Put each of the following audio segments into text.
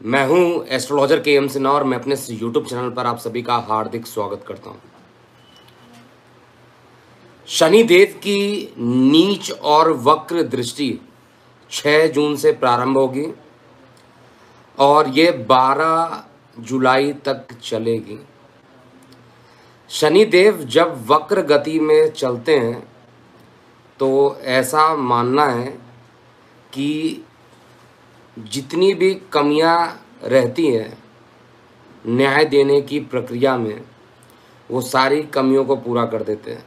मैं हूं एस्ट्रोलॉजर के एम सिन्हा और मैं अपने यूट्यूब चैनल पर आप सभी का हार्दिक स्वागत करता हूं। शनिदेव की नीच और वक्र दृष्टि 6 जून से प्रारंभ होगी और ये 12 जुलाई तक चलेगी। शनिदेव जब वक्र गति में चलते हैं तो ऐसा मानना है कि जितनी भी कमियां रहती हैं न्याय देने की प्रक्रिया में, वो सारी कमियों को पूरा कर देते हैं।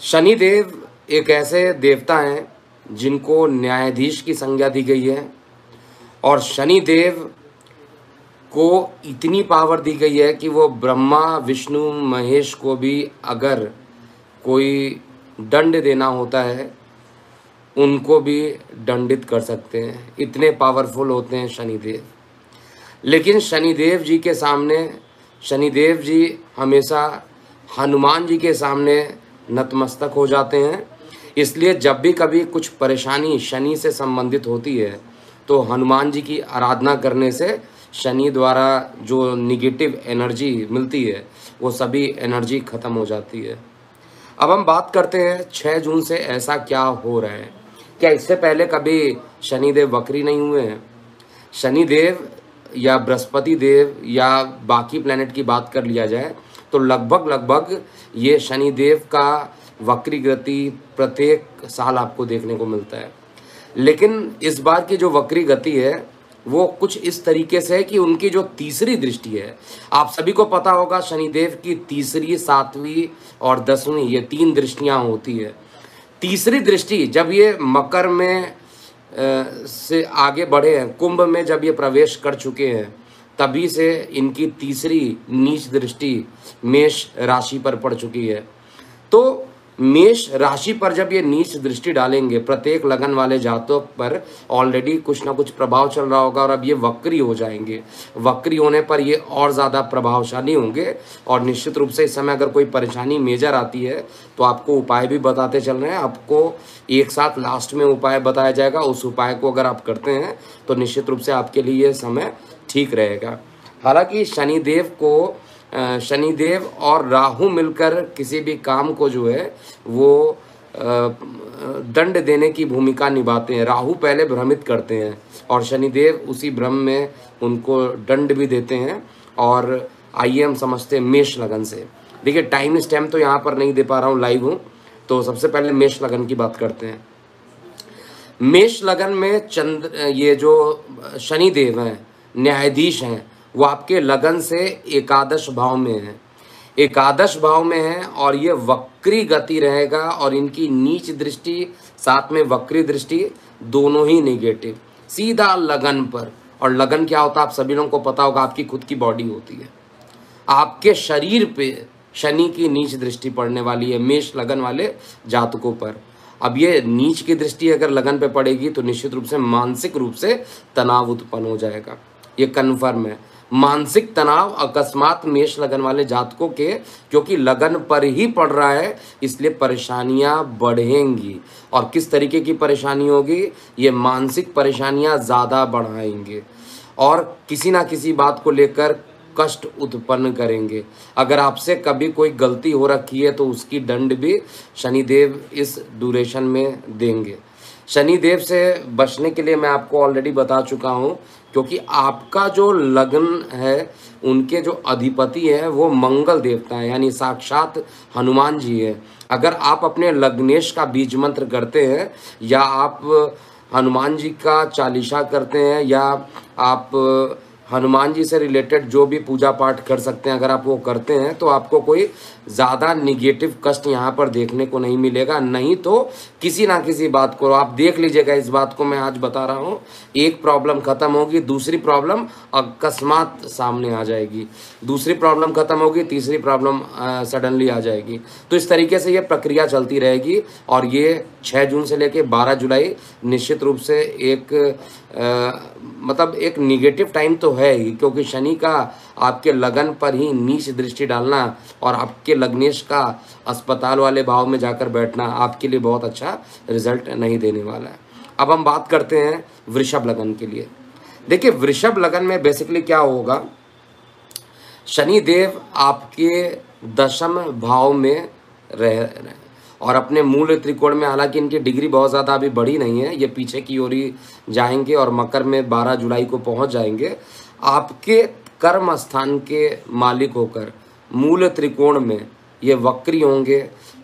शनिदेव एक ऐसे देवता हैं जिनको न्यायाधीश की संज्ञा दी गई है और शनिदेव को इतनी पावर दी गई है कि वो ब्रह्मा विष्णु महेश को भी अगर कोई दंड देना होता है उनको भी दंडित कर सकते हैं। इतने पावरफुल होते हैं शनिदेव। लेकिन शनिदेव जी के सामने शनिदेव जी हमेशा हनुमान जी के सामने नतमस्तक हो जाते हैं। इसलिए जब भी कभी कुछ परेशानी शनि से संबंधित होती है तो हनुमान जी की आराधना करने से शनि द्वारा जो निगेटिव एनर्जी मिलती है वो सभी एनर्जी खत्म हो जाती है। अब हम बात करते हैं 6 जून से ऐसा क्या हो रहा है। क्या इससे पहले कभी शनिदेव वक्री नहीं हुए हैं? शनिदेव या बृहस्पति देव या बाकी प्लैनेट की बात कर लिया जाए तो लगभग ये शनिदेव का वक्री गति प्रत्येक साल आपको देखने को मिलता है। लेकिन इस बार की जो वक्री गति है वो कुछ इस तरीके से है कि उनकी जो तीसरी दृष्टि है, आप सभी को पता होगा शनिदेव की तीसरी, 7वीं और 10वीं ये 3 दृष्टियां होती है। तीसरी दृष्टि जब ये मकर में से आगे बढ़े हैं, कुंभ में जब ये प्रवेश कर चुके हैं, तभी से इनकी तीसरी नीच दृष्टि मेष राशि पर पड़ चुकी है। तो मेष राशि पर जब ये नीच दृष्टि डालेंगे, प्रत्येक लगन वाले जातक पर ऑलरेडी कुछ ना कुछ प्रभाव चल रहा होगा और अब ये वक्री हो जाएंगे। वक्री होने पर ये और ज़्यादा प्रभावशाली होंगे और निश्चित रूप से इस समय अगर कोई परेशानी मेजर आती है तो आपको उपाय भी बताते चल रहे हैं। आपको एक साथ लास्ट में उपाय बताया जाएगा। उस उपाय को अगर आप करते हैं तो निश्चित रूप से आपके लिए ये समय ठीक रहेगा। हालांकि शनिदेव और राहु मिलकर किसी भी काम को जो है वो दंड देने की भूमिका निभाते हैं। राहु पहले भ्रमित करते हैं और शनिदेव उसी भ्रम में उनको दंड भी देते हैं। और आइए हम समझते हैं मेष लगन से। देखिए टाइम स्टैम्प तो यहाँ पर नहीं दे पा रहा हूँ, लाइव हूँ, तो सबसे पहले मेष लगन की बात करते हैं। मेष लगन में ये जो शनिदेव हैं, न्यायाधीश हैं, वो आपके लगन से एकादश भाव में है। एकादश भाव में है और ये वक्री गति रहेगा और इनकी नीच दृष्टि साथ में वक्री दृष्टि दोनों ही नेगेटिव सीधा लगन पर। और लगन क्या होता है आप सभी लोगों को पता होगा, आपकी खुद की बॉडी होती है। आपके शरीर पे शनि की नीच दृष्टि पड़ने वाली है मेष लगन वाले जातकों पर। अब ये नीच की दृष्टि अगर लगन पे पड़ेगी तो निश्चित रूप से मानसिक रूप से तनाव उत्पन्न हो जाएगा। ये कन्फर्म है। मानसिक तनाव अकस्मात मेष लगन वाले जातकों के, क्योंकि लगन पर ही पड़ रहा है, इसलिए परेशानियां बढ़ेंगी। और किस तरीके की परेशानी होगी? ये मानसिक परेशानियां ज़्यादा बढ़ाएंगे और किसी ना किसी बात को लेकर कष्ट उत्पन्न करेंगे। अगर आपसे कभी कोई गलती हो रखी है तो उसकी दंड भी शनिदेव इस ड्यूरेशन में देंगे। शनिदेव से बचने के लिए मैं आपको ऑलरेडी बता चुका हूँ, क्योंकि आपका जो लगन है उनके जो अधिपति है वो मंगल देवता है, यानी साक्षात हनुमान जी है। अगर आप अपने लग्नेश का बीज मंत्र करते हैं या आप हनुमान जी का चालीसा करते हैं या आप हनुमान जी से रिलेटेड जो भी पूजा पाठ कर सकते हैं, अगर आप वो करते हैं तो आपको कोई ज़्यादा निगेटिव कष्ट यहाँ पर देखने को नहीं मिलेगा। नहीं तो किसी ना किसी बात को आप देख लीजिएगा। इस बात को मैं आज बता रहा हूँ, एक प्रॉब्लम खत्म होगी, दूसरी प्रॉब्लम अकस्मात सामने आ जाएगी, दूसरी प्रॉब्लम खत्म होगी, तीसरी प्रॉब्लम सडनली आ जाएगी। तो इस तरीके से ये प्रक्रिया चलती रहेगी और ये 6 जून से लेकर 12 जुलाई निश्चित रूप से मतलब एक निगेटिव टाइम तो है ही, क्योंकि शनि का आपके लगन पर ही नीच दृष्टि डालना और आपके लग्नेश का अस्पताल वाले भाव में जाकर बैठना आपके लिए बहुत अच्छा रिजल्ट नहीं देने वाला है। अब हम बात करते हैं वृषभ लगन के लिए। देखिए वृषभ लगन में बेसिकली क्या होगा, शनि देव आपके दशम भाव में रह और अपने मूल त्रिकोण में, हालांकि इनकी डिग्री बहुत ज़्यादा अभी बढ़ी नहीं है, ये पीछे की ओर ही जाएंगे और मकर में 12 जुलाई को पहुंच जाएंगे। आपके कर्म स्थान के मालिक होकर मूल त्रिकोण में ये वक्री होंगे,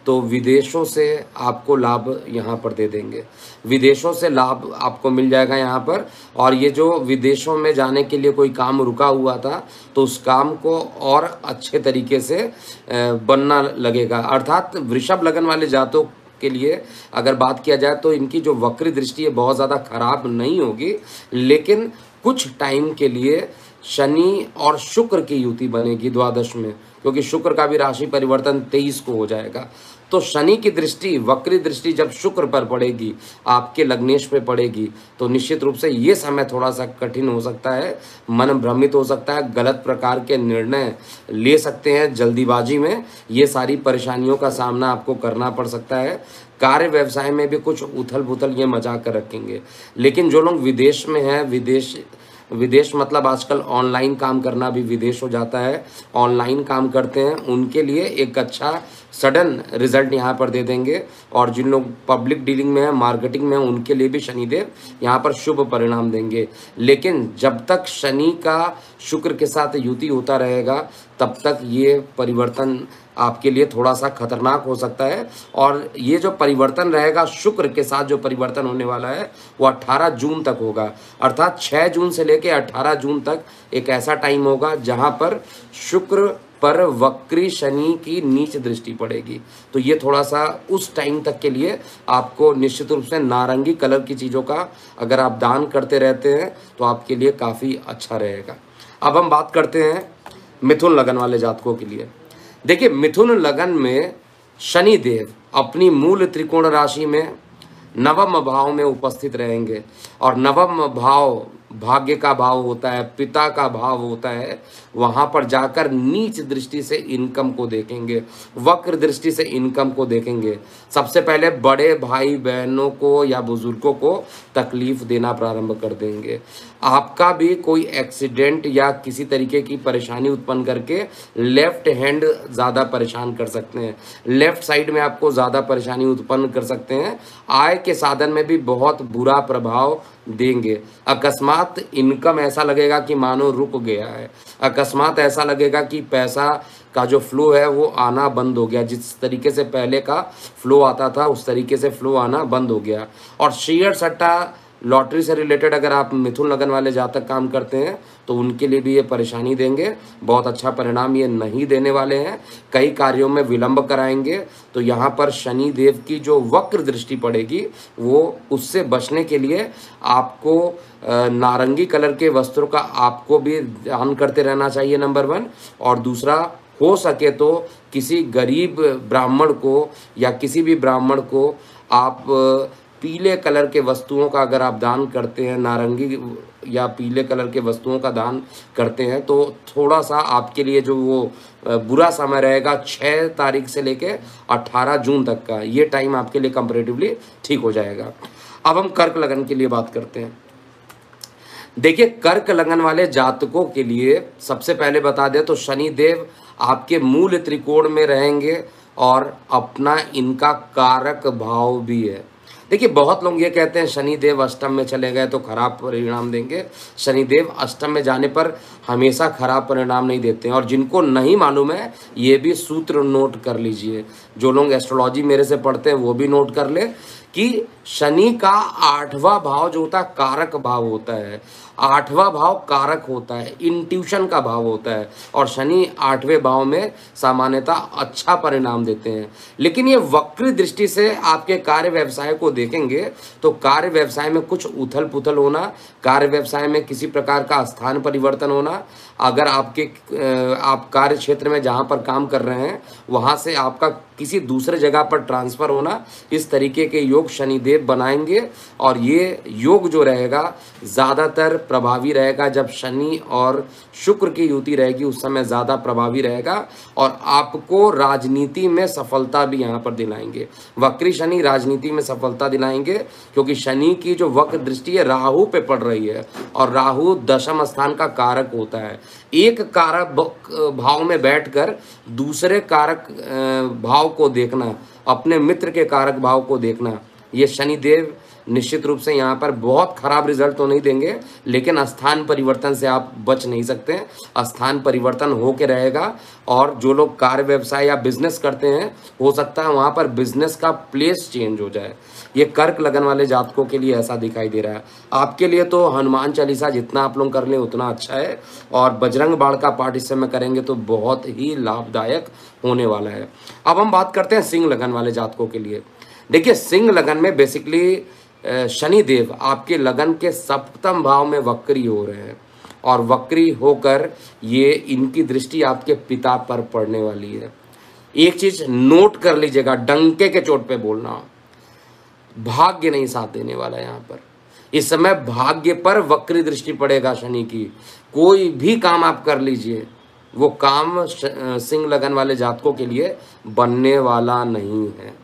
तो विदेशों से आपको लाभ यहाँ पर दे देंगे, विदेशों से लाभ आपको मिल जाएगा यहाँ पर। और ये जो विदेशों में जाने के लिए कोई काम रुका हुआ था, तो उस काम को और अच्छे तरीके से बनना लगेगा। अर्थात वृषभ लगन वाले जातों के लिए अगर बात किया जाए तो इनकी जो वक्री दृष्टि है बहुत ज़्यादा खराब नहीं होगी, लेकिन कुछ टाइम के लिए शनि और शुक्र की युति बनेगी द्वादश में, क्योंकि शुक्र का भी राशि परिवर्तन 23 को हो जाएगा। तो शनि की दृष्टि, वक्री दृष्टि जब शुक्र पर पड़ेगी, आपके लग्नेश पे पड़ेगी, तो निश्चित रूप से ये समय थोड़ा सा कठिन हो सकता है, मन भ्रमित हो सकता है, गलत प्रकार के निर्णय ले सकते हैं जल्दीबाजी में, ये सारी परेशानियों का सामना आपको करना पड़ सकता है। कार्य व्यवसाय में भी कुछ उथल पुथल ये मचा कर रखेंगे। लेकिन जो लोग विदेश में हैं, विदेश मतलब आजकल ऑनलाइन काम करना भी विदेश हो जाता है, ऑनलाइन काम करते हैं, उनके लिए एक अच्छा सडन रिजल्ट यहाँ पर दे देंगे। और जिन लोग पब्लिक डीलिंग में है, मार्केटिंग में है, उनके लिए भी शनिदेव यहाँ पर शुभ परिणाम देंगे। लेकिन जब तक शनि का शुक्र के साथ युति होता रहेगा, तब तक ये परिवर्तन आपके लिए थोड़ा सा खतरनाक हो सकता है। और ये जो परिवर्तन रहेगा, शुक्र के साथ जो परिवर्तन होने वाला है, वो 18 जून तक होगा। अर्थात 6 जून से लेकर 18 जून तक एक ऐसा टाइम होगा जहां पर शुक्र पर वक्री शनि की नीच दृष्टि पड़ेगी। तो ये थोड़ा सा उस टाइम तक के लिए आपको निश्चित रूप से नारंगी कलर की चीज़ों का अगर आप दान करते रहते हैं तो आपके लिए काफ़ी अच्छा रहेगा। अब हम बात करते हैं मिथुन लगन वाले जातकों के लिए। देखिए मिथुन लगन में शनि देव अपनी मूल त्रिकोण राशि में नवम भाव में उपस्थित रहेंगे, और नवम भाव भाग्य का भाव होता है, पिता का भाव होता है। वहां पर जाकर नीच दृष्टि से इनकम को देखेंगे, वक्र दृष्टि से इनकम को देखेंगे। सबसे पहले बड़े भाई बहनों को या बुजुर्गों को तकलीफ देना प्रारंभ कर देंगे। आपका भी कोई एक्सीडेंट या किसी तरीके की परेशानी उत्पन्न करके लेफ्ट हैंड ज़्यादा परेशान कर सकते हैं, लेफ्ट साइड में आपको ज़्यादा परेशानी उत्पन्न कर सकते हैं। आय के साधन में भी बहुत बुरा प्रभाव देंगे। अकस्मात इनकम ऐसा लगेगा कि मानो रुक गया है, अकस्मात ऐसा लगेगा कि पैसा का जो फ्लो है वो आना बंद हो गया, जिस तरीके से पहले का फ्लो आता था उस तरीके से फ्लो आना बंद हो गया। और शेयर सट्टा लॉटरी से रिलेटेड अगर आप मिथुन लगन वाले जातक काम करते हैं तो उनके लिए भी ये परेशानी देंगे, बहुत अच्छा परिणाम ये नहीं देने वाले हैं, कई कार्यों में विलंब कराएंगे। तो यहाँ पर शनि देव की जो वक्र दृष्टि पड़ेगी, वो उससे बचने के लिए आपको नारंगी कलर के वस्त्रों का आपको भी दान करते रहना चाहिए, नंबर 1। और दूसरा, हो सके तो किसी गरीब ब्राह्मण को या किसी भी ब्राह्मण को आप पीले कलर के वस्तुओं का अगर आप दान करते हैं, नारंगी या पीले कलर के वस्तुओं का दान करते हैं, तो थोड़ा सा आपके लिए जो वो बुरा समय रहेगा 6 तारीख से लेके 18 जून तक का, ये टाइम आपके लिए कंपैरेटिवली ठीक हो जाएगा। अब हम कर्क लगन के लिए बात करते हैं। देखिए कर्क लगन वाले जातकों के लिए सबसे पहले बता दें तो शनि देव आपके मूल त्रिकोण में रहेंगे और अपना इनका कारक भाव भी है। देखिए बहुत लोग ये कहते हैं शनिदेव अष्टम में चले गए तो खराब परिणाम देंगे। शनिदेव अष्टम में जाने पर हमेशा खराब परिणाम नहीं देते हैं। और जिनको नहीं मालूम है ये भी सूत्र नोट कर लीजिए, जो लोग एस्ट्रोलॉजी मेरे से पढ़ते हैं वो भी नोट कर ले कि शनि का 8वां भाव जो होता है कारक भाव होता है, 8वां भाव कारक होता है, इंट्यूशन का भाव होता है। और शनि 8वें भाव में सामान्यतः अच्छा परिणाम देते हैं। लेकिन ये वक्री दृष्टि से आपके कार्य व्यवसाय को देखेंगे तो कार्य व्यवसाय में कुछ उथल पुथल होना, कार्य व्यवसाय में किसी प्रकार का स्थान परिवर्तन होना, अगर आप कार्य क्षेत्र में जहाँ पर काम कर रहे हैं वहाँ से आपका किसी दूसरे जगह पर ट्रांसफ़र होना, इस तरीके के योग योग शनिदेव बनाएंगे और ये योग जो रहेगा ज़्यादातर प्रभावी रहेगा जब शनि और शुक्र की युति रहेगी, उस समय ज़्यादा प्रभावी रहेगा और आपको राजनीति में सफलता भी यहाँ पर दिलाएंगे। वक्री शनि राजनीति में सफलता दिलाएंगे क्योंकि शनि की जो वक्र दृष्टि है राहु पे पड़ रही है और राहु दशम स्थान का कारक होता है। एक कारक भाव में बैठकर दूसरे कारक भाव को देखना, अपने मित्र के कारक भाव को देखना, ये शनिदेव निश्चित रूप से यहाँ पर बहुत खराब रिजल्ट तो नहीं देंगे, लेकिन स्थान परिवर्तन से आप बच नहीं सकते। स्थान परिवर्तन हो के रहेगा और जो लोग कार्य व्यवसाय या बिजनेस करते हैं हो सकता है वहाँ पर बिजनेस का प्लेस चेंज हो जाए। ये कर्क लगन वाले जातकों के लिए ऐसा दिखाई दे रहा है। आपके लिए तो हनुमान चालीसा जितना आप लोग कर लें उतना अच्छा है और बजरंग बाण का पाठ इस समय करेंगे तो बहुत ही लाभदायक होने वाला है। अब हम बात करते हैं सिंह लगन वाले जातकों के लिए। देखिए, सिंह लगन में बेसिकली शनिदेव आपके लगन के सप्तम भाव में वक्री हो रहे हैं और वक्री होकर ये इनकी दृष्टि आपके पिता पर पड़ने वाली है। एक चीज नोट कर लीजिएगा, डंके के चोट पे बोलना, भाग्य नहीं साथ देने वाला। यहाँ पर इस समय भाग्य पर वक्री दृष्टि पड़ेगा शनि की। कोई भी काम आप कर लीजिए, वो काम सिंह लगन वाले जातकों के लिए बनने वाला नहीं है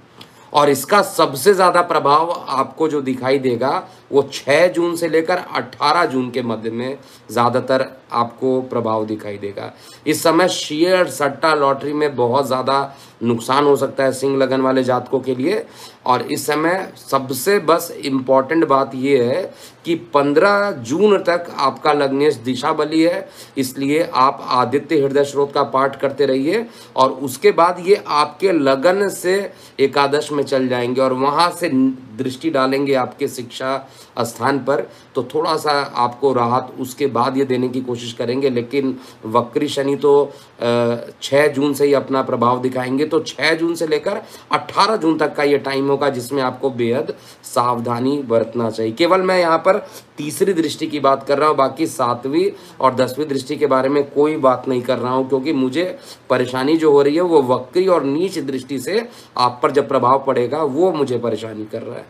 और इसका सबसे ज़्यादा प्रभाव आपको जो दिखाई देगा वो 6 जून से लेकर 18 जून के मध्य में ज़्यादातर आपको प्रभाव दिखाई देगा। इस समय शेयर सट्टा लॉटरी में बहुत ज़्यादा नुकसान हो सकता है सिंह लगन वाले जातकों के लिए और इस समय सबसे बस इम्पॉर्टेंट बात ये है कि 15 जून तक आपका लग्नेश दिशा बली है, इसलिए आप आदित्य हृदय स्रोत का पाठ करते रहिए और उसके बाद ये आपके लगन से एकादश में चल जाएंगे और वहाँ से दृष्टि डालेंगे आपके शिक्षा स्थान पर, तो थोड़ा सा आपको राहत उसके बाद ये देने की कोशिश करेंगे। लेकिन वक्री शनि तो 6 जून से ही अपना प्रभाव दिखाएंगे, तो 6 जून से लेकर 18 जून तक का ये टाइम होगा जिसमें आपको बेहद सावधानी बरतना चाहिए। केवल मैं यहाँ पर तीसरी दृष्टि की बात कर रहा हूँ, बाकी 7वीं और 10वीं दृष्टि के बारे में कोई बात नहीं कर रहा हूँ क्योंकि मुझे परेशानी जो हो रही है वो वक्री और नीच दृष्टि से आप पर जब प्रभाव पड़ेगा वो मुझे परेशानी कर रहा है।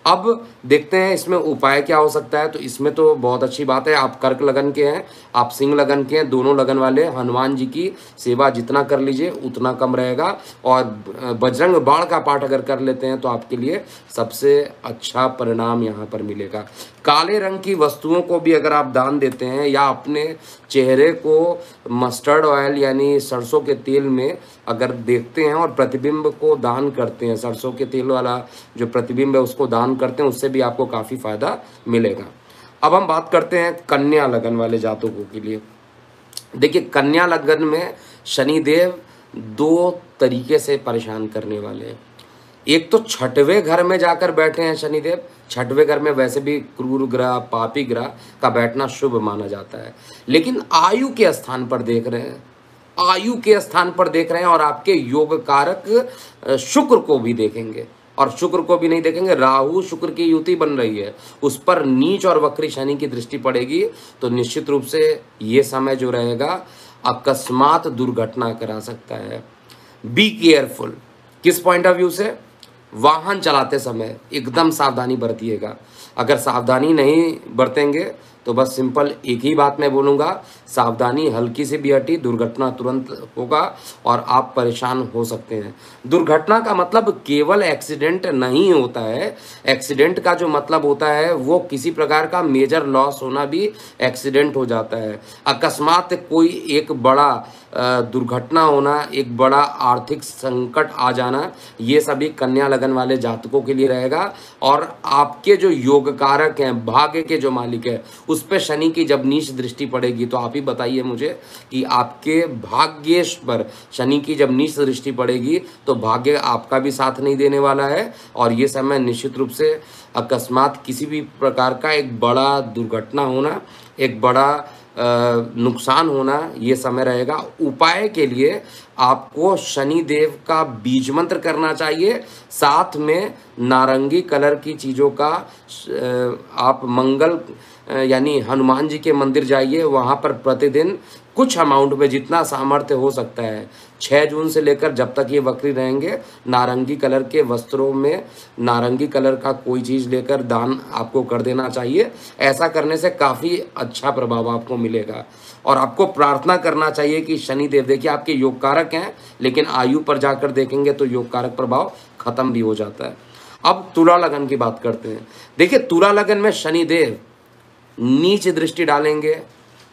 अब देखते हैं इसमें उपाय क्या हो सकता है। तो इसमें तो बहुत अच्छी बात है, आप कर्क लगन के हैं, आप सिंह लगन के हैं, दोनों लगन वाले हनुमान जी की सेवा जितना कर लीजिए उतना कम रहेगा और बजरंग बाण का पाठ अगर कर लेते हैं तो आपके लिए सबसे अच्छा परिणाम यहाँ पर मिलेगा। काले रंग की वस्तुओं को भी अगर आप दान देते हैं या अपने चेहरे को मस्टर्ड ऑयल यानी सरसों के तेल में अगर देखते हैं और प्रतिबिंब को दान करते हैं, सरसों के तेल वाला जो प्रतिबिंब है उसको दान करते हैं, उससे भी आपको काफ़ी फायदा मिलेगा। अब हम बात करते हैं कन्या लगन वाले जातकों के लिए। देखिए, कन्या लगन में शनिदेव 2 तरीके से परेशान करने वाले हैं। एक तो 6वें घर में जाकर बैठे हैं शनिदेव। 6वें घर में वैसे भी क्रूर ग्रह, पापी ग्रह का बैठना शुभ माना जाता है, लेकिन आयु के स्थान पर देख रहे हैं, आयु के स्थान पर देख रहे हैं और आपके योग कारक शुक्र को भी देखेंगे और शुक्र को भी नहीं देखेंगे, राहु शुक्र की युति बन रही है, उस पर नीच और वक्री शनि की दृष्टि पड़ेगी। तो निश्चित रूप से ये समय जो रहेगा अकस्मात दुर्घटना करा सकता है। Be careful. किस पॉइंट ऑफ व्यू से? वाहन चलाते समय एकदम सावधानी बरतिएगा। अगर सावधानी नहीं बरतेंगे तो बस सिंपल एक ही बात मैं बोलूँगा, सावधानी हल्की से भी हटी दुर्घटना तुरंत होगा और आप परेशान हो सकते हैं। दुर्घटना का मतलब केवल एक्सीडेंट नहीं होता है, एक्सीडेंट का जो मतलब होता है वो किसी प्रकार का मेजर लॉस होना भी एक्सीडेंट हो जाता है। अकस्मात कोई एक बड़ा दुर्घटना होना, एक बड़ा आर्थिक संकट आ जाना, ये सभी कन्या लगन वाले जातकों के लिए रहेगा। और आपके जो योग कारक हैं, भाग्य के जो मालिक है, उस पर शनि की जब नीच दृष्टि पड़ेगी तो आप ही बताइए मुझे कि आपके भाग्येश पर शनि की जब नीच दृष्टि पड़ेगी तो भाग्य आपका भी साथ नहीं देने वाला है और ये समय निश्चित रूप से अकस्मात किसी भी प्रकार का एक बड़ा दुर्घटना होना, एक बड़ा नुकसान होना ये समय रहेगा। उपाय के लिए आपको शनि देव का बीज मंत्र करना चाहिए, साथ में नारंगी कलर की चीज़ों का आप मंगल यानी हनुमान जी के मंदिर जाइए, वहाँ पर प्रतिदिन कुछ अमाउंट में जितना सामर्थ्य हो सकता है, 6 जून से लेकर जब तक ये वक्री रहेंगे, नारंगी कलर के वस्त्रों में नारंगी कलर का कोई चीज़ लेकर दान आपको कर देना चाहिए। ऐसा करने से काफ़ी अच्छा प्रभाव आपको मिलेगा। और आपको प्रार्थना करना चाहिए कि शनिदेव, देखिए आपके योग कारक हैं, लेकिन आयु पर जाकर देखेंगे तो योग कारक प्रभाव खत्म भी हो जाता है। अब तुला लगन की बात करते हैं। देखिए तुला लगन में शनिदेव नीच दृष्टि डालेंगे,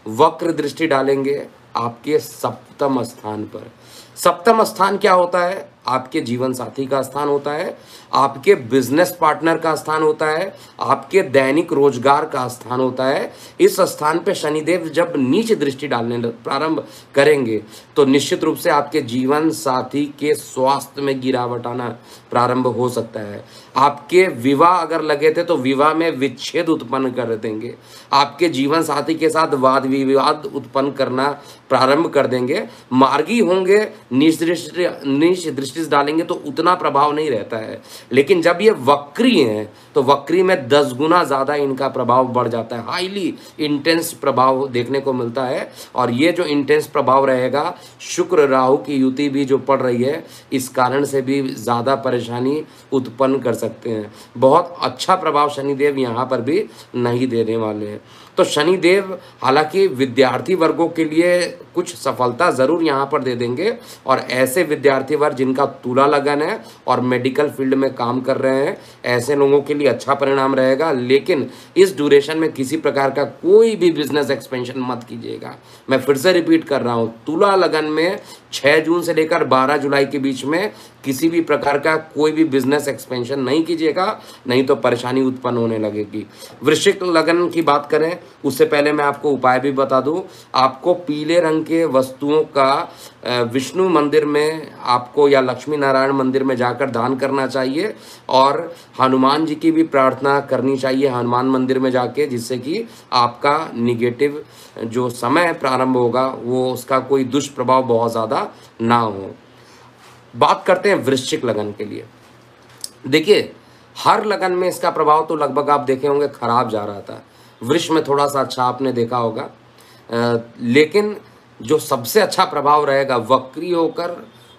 वक्र दृष्टि डालेंगे आपके सप्तम स्थान पर। सप्तम स्थान क्या होता है? आपके जीवन साथी का स्थान होता है, आपके बिजनेस पार्टनर का स्थान होता है, आपके दैनिक रोजगार का स्थान होता है। इस स्थान पे शनिदेव जब नीच दृष्टि डालने प्रारंभ करेंगे तो निश्चित रूप से आपके जीवन साथी के स्वास्थ्य में गिरावट आना प्रारंभ हो सकता है। आपके विवाह अगर लगे थे तो विवाह में विच्छेद उत्पन्न कर देंगे। आपके जीवन साथी के साथ वाद विवाद उत्पन्न करना प्रारंभ कर देंगे। मार्गी होंगे, नीच दृष्टि डालेंगे तो उतना प्रभाव नहीं रहता है, लेकिन जब ये वक्री हैं तो वक्री में 10 गुना ज़्यादा इनका प्रभाव बढ़ जाता है। हाईली इंटेंस प्रभाव देखने को मिलता है। और ये जो इंटेंस प्रभाव रहेगा, शुक्र राहु की युति भी जो पड़ रही है, इस कारण से भी ज़्यादा परेशानी उत्पन्न कर सकते हैं। बहुत अच्छा प्रभाव शनिदेव यहाँ पर भी नहीं देने वाले हैं। तो शनिदेव हालांकि विद्यार्थी वर्गों के लिए कुछ सफलता ज़रूर यहाँ पर दे देंगे, और ऐसे विद्यार्थी वर्ग जिनका तुला लगन है और मेडिकल फील्ड में काम कर रहे हैं, ऐसे लोगों के लिए अच्छा परिणाम रहेगा। लेकिन इस ड्यूरेशन में किसी प्रकार का कोई भी बिजनेस एक्सपेंशन मत कीजिएगा। मैं फिर से रिपीट कर रहा हूँ, तुला लगन में 6 जून से लेकर 12 जुलाई के बीच में किसी भी प्रकार का कोई भी बिजनेस एक्सपेंशन नहीं कीजिएगा, नहीं तो परेशानी उत्पन्न होने लगेगी। वृश्चिक लगन की बात करें उससे पहले मैं आपको उपाय भी बता दूं। आपको पीले रंग के वस्तुओं का विष्णु मंदिर में आपको या लक्ष्मी नारायण मंदिर में जाकर दान करना चाहिए, और हनुमान जी की भी प्रार्थना करनी चाहिए हनुमान मंदिर में जाके, जिससे कि आपका निगेटिव जो समय प्रारंभ होगा वो उसका कोई दुष्प्रभाव बहुत ज़्यादा ना हो। बात करते हैं वृश्चिक लगन के लिए। देखिए हर लगन में इसका प्रभाव तो लगभग आप देखे होंगे खराब जा रहा था। वृष में थोड़ा सा अच्छा आपने देखा होगा, लेकिन जो सबसे अच्छा प्रभाव रहेगा, वक्री होकर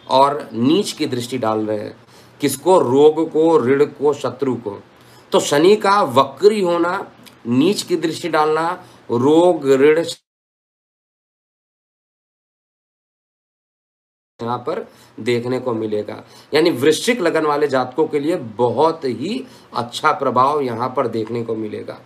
और नीच की दृष्टि डाल रहे हैं, किसको? रोग को, ऋण को, शत्रु को। तो शनि का वक्री होना, नीच की दृष्टि डालना, रोग ऋण यहाँ पर देखने को मिलेगा। यानी वृश्चिक लगन वाले जातकों के लिए बहुत ही अच्छा प्रभाव यहाँ पर देखने को मिलेगा।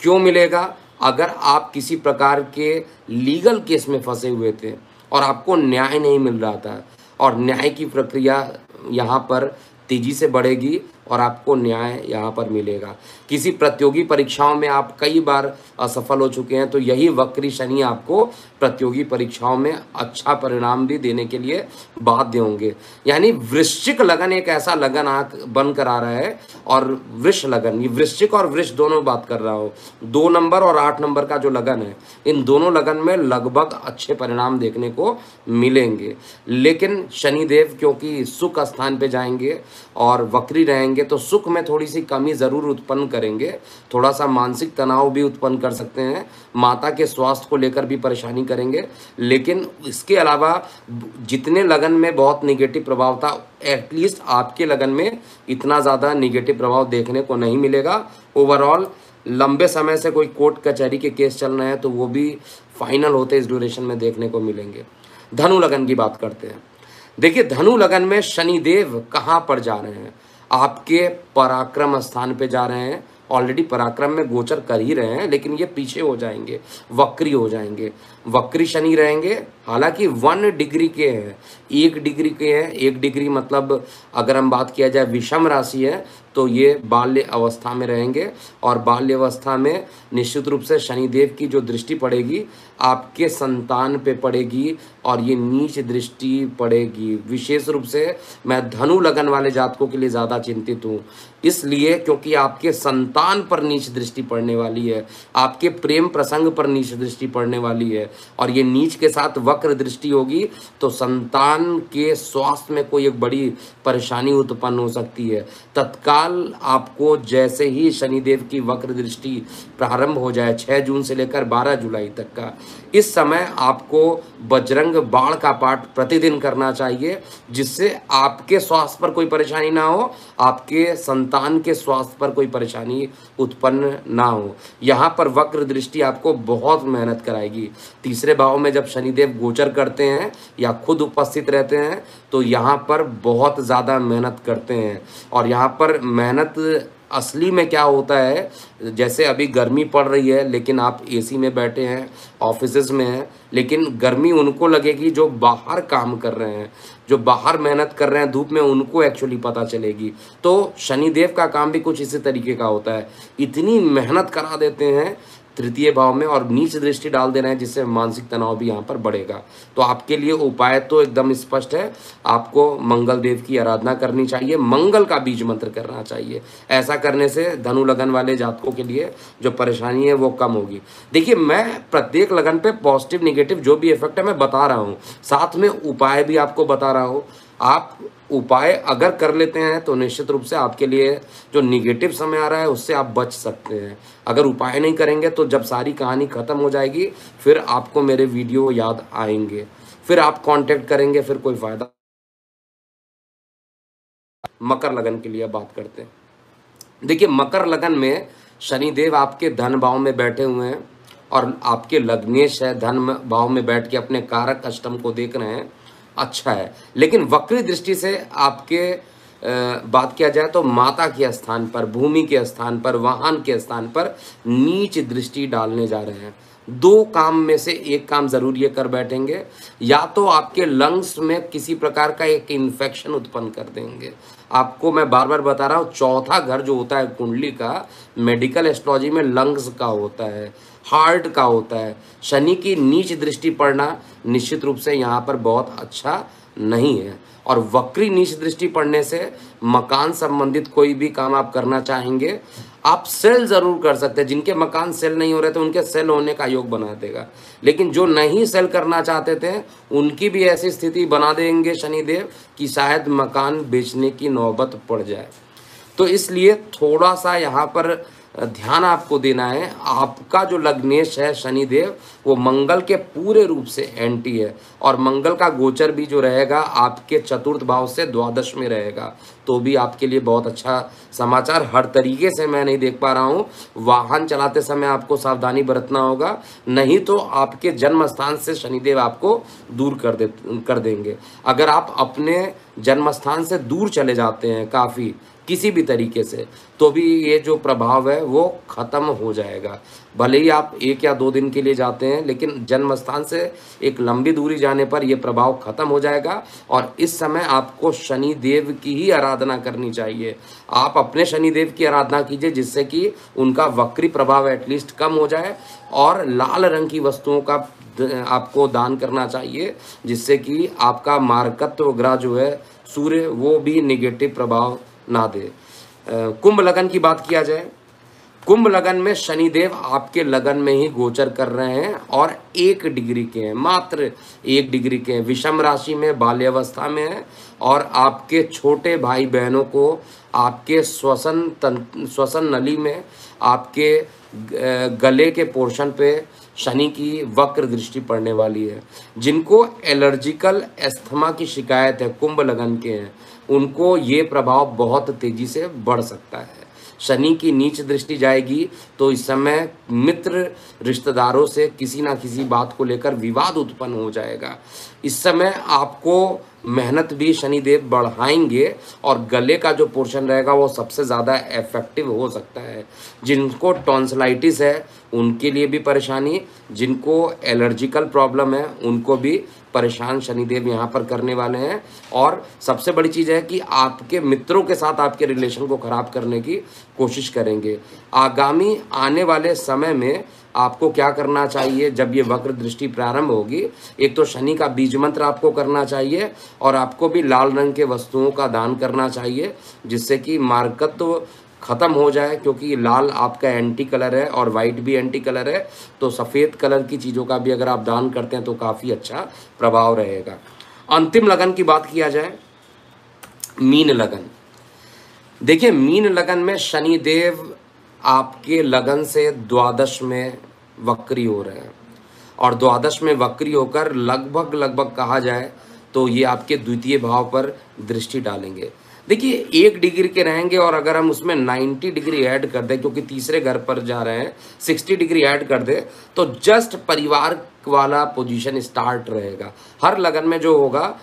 क्यों मिलेगा? अगर आप किसी प्रकार के लीगल केस में फंसे हुए थे और आपको न्याय नहीं मिल रहा था, और न्याय की प्रक्रिया यहाँ पर तेजी से बढ़ेगी और आपको न्याय यहाँ पर मिलेगा। किसी प्रतियोगी परीक्षाओं में आप कई बार असफल हो चुके हैं, तो यही वक्री शनि आपको प्रतियोगी परीक्षाओं में अच्छा परिणाम भी देने के लिए बाध्य होंगे। यानी वृश्चिक लगन एक ऐसा लगन बनकर आ रहा है, और वृष लगन, ये वृश्चिक और वृष दोनों बात कर रहा हो, 2 नंबर और 8 नंबर का जो लगन है, इन दोनों लगन में लगभग अच्छे परिणाम देखने को मिलेंगे। लेकिन शनिदेव क्योंकि सुख स्थान पे जाएंगे और वक्री रहेंगे, तो सुख में थोड़ी सी कमी ज़रूर उत्पन्न करेंगे, थोड़ा सा मानसिक तनाव भी उत्पन्न कर सकते हैं, माता के स्वास्थ्य को लेकर भी परेशानी करेंगे। लेकिन इसके अलावा जितने लगन में बहुत निगेटिव प्रभाव था, एटलीस्ट आपके लगन में इतना ज़्यादा निगेटिव प्रभाव देखने को नहीं मिलेगा। ओवरऑल लंबे समय से कोई कोर्ट कचहरी के केस चल रहे हैं तो वो भी फाइनल होते इस ड्यूरेशन में देखने को मिलेंगे। धनु लगन की बात करते हैं। देखिए धनु लगन में शनिदेव कहाँ पर जा रहे हैं? आपके पराक्रम स्थान पे जा रहे हैं। ऑलरेडी पराक्रम में गोचर कर ही रहे हैं, लेकिन ये पीछे हो जाएंगे, वक्री हो जाएंगे। वक्री शनि रहेंगे, हालांकि 1 डिग्री के हैं, 1 डिग्री के हैं। 1 डिग्री मतलब अगर हम बात किया जाए विषम राशि है, तो ये बाल्य अवस्था में रहेंगे, और बाल्य अवस्था में निश्चित रूप से शनिदेव की जो दृष्टि पड़ेगी आपके संतान पे पड़ेगी, और ये नीच दृष्टि पड़ेगी। विशेष रूप से मैं धनु लगन वाले जातकों के लिए ज़्यादा चिंतित हूँ, इसलिए क्योंकि आपके संतान पर नीच दृष्टि पड़ने वाली है, आपके प्रेम प्रसंग पर नीच दृष्टि पड़ने वाली है, और ये नीच के साथ वक्र दृष्टि होगी, तो संतान के स्वास्थ्य में कोई एक बड़ी परेशानी उत्पन्न हो सकती है। तत्काल साल आपको जैसे ही शनिदेव की वक्र दृष्टि प्रारंभ हो जाए 6 जून से लेकर 12 जुलाई तक का, इस समय आपको बजरंग बाण का पाठ प्रतिदिन करना चाहिए, जिससे आपके स्वास्थ्य पर कोई परेशानी ना हो, आपके संतान के स्वास्थ्य पर कोई परेशानी उत्पन्न ना हो। यहाँ पर वक्र दृष्टि आपको बहुत मेहनत कराएगी। तीसरे भाव में जब शनिदेव गोचर करते हैं या खुद उपस्थित रहते हैं तो यहाँ पर बहुत ज़्यादा मेहनत करते हैं। और यहाँ पर मेहनत असली में क्या होता है, जैसे अभी गर्मी पड़ रही है लेकिन आप एसी में बैठे हैं, ऑफिसेज में हैं, लेकिन गर्मी उनको लगेगी जो बाहर काम कर रहे हैं, जो बाहर मेहनत कर रहे हैं धूप में, उनको एक्चुअली पता चलेगी। तो शनिदेव का काम भी कुछ इसी तरीके का होता है, इतनी मेहनत करा देते हैं तृतीय भाव में और नीच दृष्टि डाल दे रहे हैं, जिससे मानसिक तनाव भी यहाँ पर बढ़ेगा। तो आपके लिए उपाय तो एकदम स्पष्ट है, आपको मंगल देव की आराधना करनी चाहिए, मंगल का बीज मंत्र करना चाहिए। ऐसा करने से धनु लगन वाले जातकों के लिए जो परेशानी है वो कम होगी। देखिए, मैं प्रत्येक लगन पे पॉजिटिव निगेटिव जो भी इफेक्ट है मैं बता रहा हूँ, साथ में उपाय भी आपको बता रहा हूँ। आप उपाय अगर कर लेते हैं तो निश्चित रूप से आपके लिए जो निगेटिव समय आ रहा है उससे आप बच सकते हैं। अगर उपाय नहीं करेंगे तो जब सारी कहानी खत्म हो जाएगी फिर आपको मेरे वीडियो याद आएंगे, फिर आप कांटेक्ट करेंगे, फिर कोई फायदा। मकर लगन के लिए बात करते हैं। देखिए, मकर लगन में शनिदेव आपके धन भाव में बैठे हुए हैं और आपके लग्नेश है, धन भाव में बैठ के अपने कारक अष्टम को देख रहे हैं, अच्छा है। लेकिन वक्री दृष्टि से आपके बात किया जाए तो माता के स्थान पर, भूमि के स्थान पर, वाहन के स्थान पर नीच दृष्टि डालने जा रहे हैं। दो काम में से एक काम जरूर ये कर बैठेंगे, या तो आपके लंग्स में किसी प्रकार का एक इन्फेक्शन उत्पन्न कर देंगे। आपको मैं बार बार बता रहा हूँ, चौथा घर जो होता है कुंडली का, मेडिकल एस्ट्रोलॉजी में लंग्स का होता है, हार्ट का होता है। शनि की नीच दृष्टि पड़ना निश्चित रूप से यहाँ पर बहुत अच्छा नहीं है। और वक्री नीच दृष्टि पड़ने से मकान संबंधित कोई भी काम आप करना चाहेंगे, आप सेल जरूर कर सकते हैं। जिनके मकान सेल नहीं हो रहे थे उनके सेल होने का योग बना देगा, लेकिन जो नहीं सेल करना चाहते थे उनकी भी ऐसी स्थिति बना देंगे शनिदेव कि शायद मकान बेचने की नौबत पड़ जाए। तो इसलिए थोड़ा सा यहाँ पर ध्यान आपको देना है। आपका जो लग्नेश है शनिदेव, वो मंगल के पूरे रूप से एंटी है, और मंगल का गोचर भी जो रहेगा आपके चतुर्थ भाव से द्वादश में रहेगा, तो भी आपके लिए बहुत अच्छा समाचार हर तरीके से मैं नहीं देख पा रहा हूँ। वाहन चलाते समय आपको सावधानी बरतना होगा, नहीं तो आपके जन्म स्थान से शनिदेव आपको दूर कर देंगे। अगर आप अपने जन्म स्थान से दूर चले जाते हैं काफ़ी किसी भी तरीके से, तो भी ये जो प्रभाव है वो ख़त्म हो जाएगा। भले ही आप 1 या 2 दिन के लिए जाते हैं, लेकिन जन्म स्थान से एक लंबी दूरी जाने पर ये प्रभाव ख़त्म हो जाएगा। और इस समय आपको शनि देव की ही आराधना करनी चाहिए। आप अपने शनि देव की आराधना कीजिए, जिससे कि उनका वक्री प्रभाव एटलीस्ट कम हो जाए। और लाल रंग की वस्तुओं का आपको दान करना चाहिए, जिससे कि आपका मारकत्व ग्रह जो है सूर्य, वो भी निगेटिव प्रभाव ना दे। कुंभ लगन की बात किया जाए, कुंभ लगन में शनिदेव आपके लगन में ही गोचर कर रहे हैं और 1 डिग्री के हैं, मात्र 1 डिग्री के हैं, विषम राशि में, बाल्यावस्था में है। और आपके छोटे भाई बहनों को आपके श्वसन नली में, आपके गले के पोर्शन पे शनि की वक्र दृष्टि पड़ने वाली है। जिनको एलर्जिकल एस्थमा की शिकायत है, कुंभ लगन के हैं, उनको ये प्रभाव बहुत तेजी से बढ़ सकता है। शनि की नीच दृष्टि जाएगी तो इस समय मित्र रिश्तेदारों से किसी ना किसी बात को लेकर विवाद उत्पन्न हो जाएगा। इस समय आपको मेहनत भी शनिदेव बढ़ाएंगे और गले का जो पोर्शन रहेगा वो सबसे ज़्यादा इफेक्टिव हो सकता है। जिनको टॉन्सिलाइटिस है उनके लिए भी परेशानी, जिनको एलर्जिकल प्रॉब्लम है उनको भी परेशान शनिदेव यहाँ पर करने वाले हैं। और सबसे बड़ी चीज़ है कि आपके मित्रों के साथ आपके रिलेशन को ख़राब करने की कोशिश करेंगे। आगामी आने वाले समय में आपको क्या करना चाहिए, जब ये वक्र दृष्टि प्रारंभ होगी, एक तो शनि का बीज मंत्र आपको करना चाहिए और आपको भी लाल रंग के वस्तुओं का दान करना चाहिए, जिससे कि मार्कत्व ख़त्म हो जाए। क्योंकि लाल आपका एंटी कलर है और वाइट भी एंटी कलर है, तो सफ़ेद कलर की चीज़ों का भी अगर आप दान करते हैं तो काफ़ी अच्छा प्रभाव रहेगा। अंतिम लगन की बात किया जाए, मीन लगन। देखिए, मीन लगन में शनि देव आपके लगन से द्वादश में वक्री हो रहे हैं, और द्वादश में वक्री होकर लगभग लगभग कहा जाए तो ये आपके द्वितीय भाव पर दृष्टि डालेंगे। देखिए, 1 डिग्री के रहेंगे, और अगर हम उसमें 90 डिग्री ऐड कर दें, क्योंकि तीसरे घर पर जा रहे हैं, 60 डिग्री ऐड कर दें, तो जस्ट परिवार वाला पोजीशन स्टार्ट रहेगा। हर लगन में जो होगा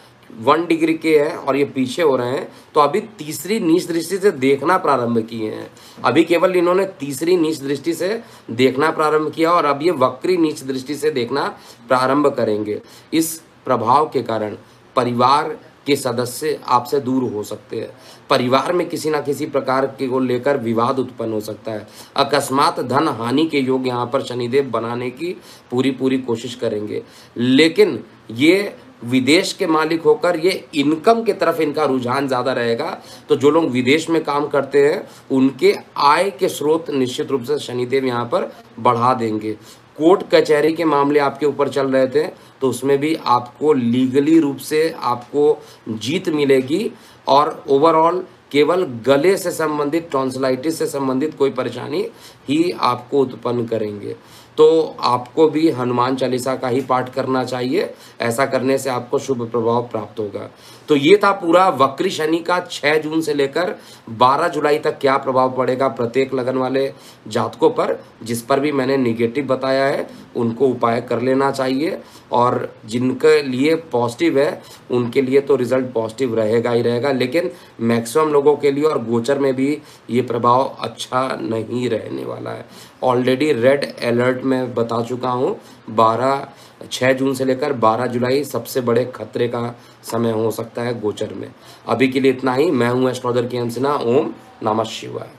1 डिग्री के हैं और ये पीछे हो रहे हैं, तो अभी तीसरी नीच दृष्टि से देखना प्रारंभ किए हैं। अभी केवल इन्होंने तीसरी नीच दृष्टि से देखना प्रारंभ किया, और अब ये वक्री नीच दृष्टि से देखना प्रारंभ करेंगे। इस प्रभाव के कारण परिवार के सदस्य आपसे दूर हो सकते हैं। परिवार में किसी ना किसी प्रकार के को लेकर विवाद उत्पन्न हो सकता है। अकस्मात धन हानि के योग यहाँ पर शनिदेव बनाने की पूरी कोशिश करेंगे, लेकिन ये विदेश के मालिक होकर ये इनकम की तरफ इनका रुझान ज़्यादा रहेगा। तो जो लोग विदेश में काम करते हैं उनके आय के स्रोत निश्चित रूप से शनिदेव यहाँ पर बढ़ा देंगे। कोर्ट कचहरी के मामले आपके ऊपर चल रहे थे, तो उसमें भी आपको लीगली रूप से आपको जीत मिलेगी, और ओवरऑल केवल गले से संबंधित, टॉन्सिलाइटिस से संबंधित कोई परेशानी ही आपको उत्पन्न करेंगे। तो आपको भी हनुमान चालीसा का ही पाठ करना चाहिए, ऐसा करने से आपको शुभ प्रभाव प्राप्त होगा। तो ये था पूरा वक्री शनि का 6 जून से लेकर 12 जुलाई तक क्या प्रभाव पड़ेगा प्रत्येक लगन वाले जातकों पर। जिस पर भी मैंने निगेटिव बताया है उनको उपाय कर लेना चाहिए, और जिनके लिए पॉजिटिव है उनके लिए तो रिजल्ट पॉजिटिव रहेगा ही रहेगा, लेकिन मैक्सिमम लोगों के लिए और गोचर में भी ये प्रभाव अच्छा नहीं रहने वाला है। ऑलरेडी रेड अलर्ट में बता चुका हूँ, 6 जून से लेकर 12 जुलाई सबसे बड़े खतरे का समय हो सकता है गोचर में। अभी के लिए इतना ही। मैं हूँ एस्ट्रोलॉजर के सिन्हा। ओम नमः शिवाय।